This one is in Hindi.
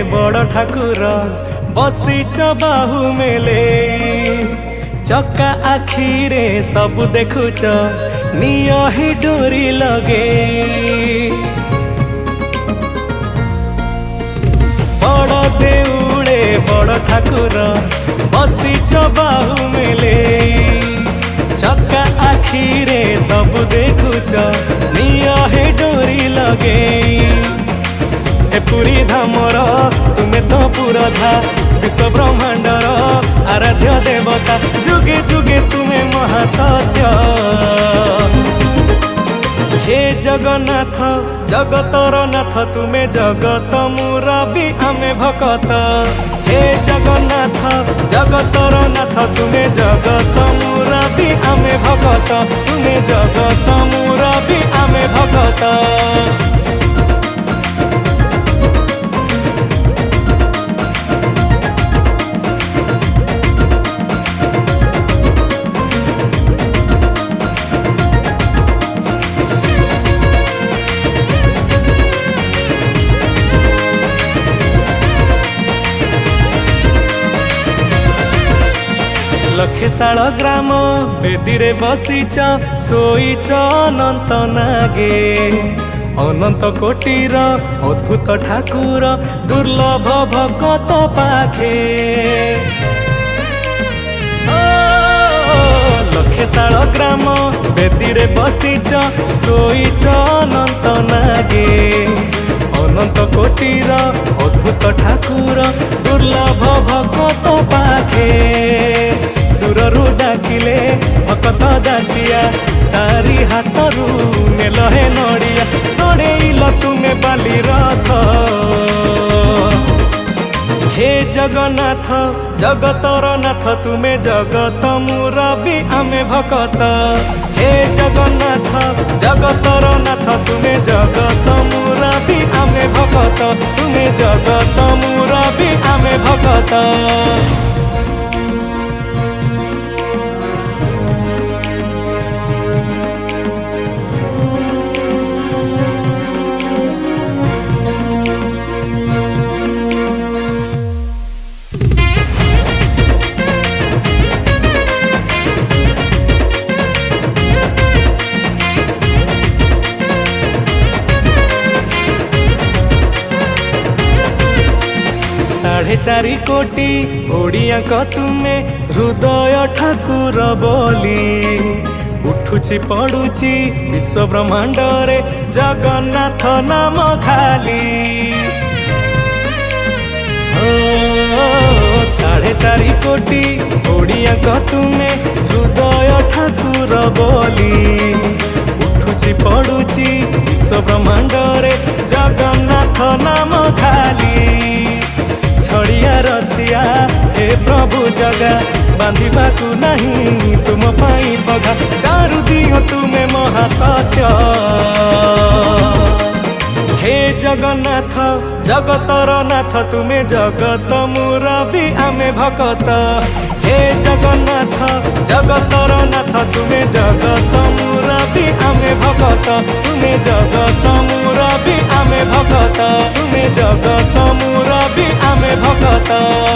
बड़ ठाकुर बसीच बाहु मेले चक्का आखिरे सब देखुच निय ही डोरी लगे बड़ देउले बड़ ठाकुर बसीच बाहु मेले चक्का आखिरे सब देखुच निय ही डोरी लगे पुरी धामर तुमे तो पुरधा विश्व ब्रह्मांडर आराध्य देवता जुगे जुगे तुमे महासत्य हे जगन्नाथ जगतर नाथ तुमे जगत मुरबी आमे भकत हे जगन्नाथ जगतर नाथ तुमे जगत मुरबी आमे भकत तुमे जगत मुरबी आमे भकत लखेशाल ग्राम बेदीरे बसीच सोईच अनंत नागे अनंत कोटीर अद्भुत ठाकुर दुर्लभ भगत पाखे लखेशाल ग्राम बेदीरे बसीच सोईच अनंत नागे अनंत कोटीर अद्भुत ठाकुर दुर्लभ भगत पाखे दूररू डाकिले भकत दासिया तारी हाथरू नेल हे नड़िया नड़ेल तुमे बाली रथ हे जगन्नाथ जगतर नाथ तुमे जगत मुरबी आमे भकत हे जगन्नाथ जगतर नाथ तुमे जगत मुरबी आमे भकत तुमे जगत मुरबी आमे भकत साढ़े चारि कोटी ओडिया को तुमे हृदय ठाकुर बोली उठुची पड़ुची विश्व ब्रह्मांड रे जगन्नाथ नाम खाली साढ़े चारि कोटी ओडिया को तुमे हृदय ठाकुर बोली उठुची पड़ुची विश्व ब्रह्मांड रे जगन्नाथ नाम खाली छड़िया रसिया हे प्रभु जगा बांधिबा को नहीं तुम पाई पगा दारू दियो तुमे महासत्य हे जगन्नाथ जगतर नाथ तुमे जगत मुरबी आमे भकत हे जगन्नाथ जगतर नाथ तुमे जगत मुरबी आमे भकत तुमे जगत मुरबी आमे भकत तुमे जगत मुरबी आमे भकत।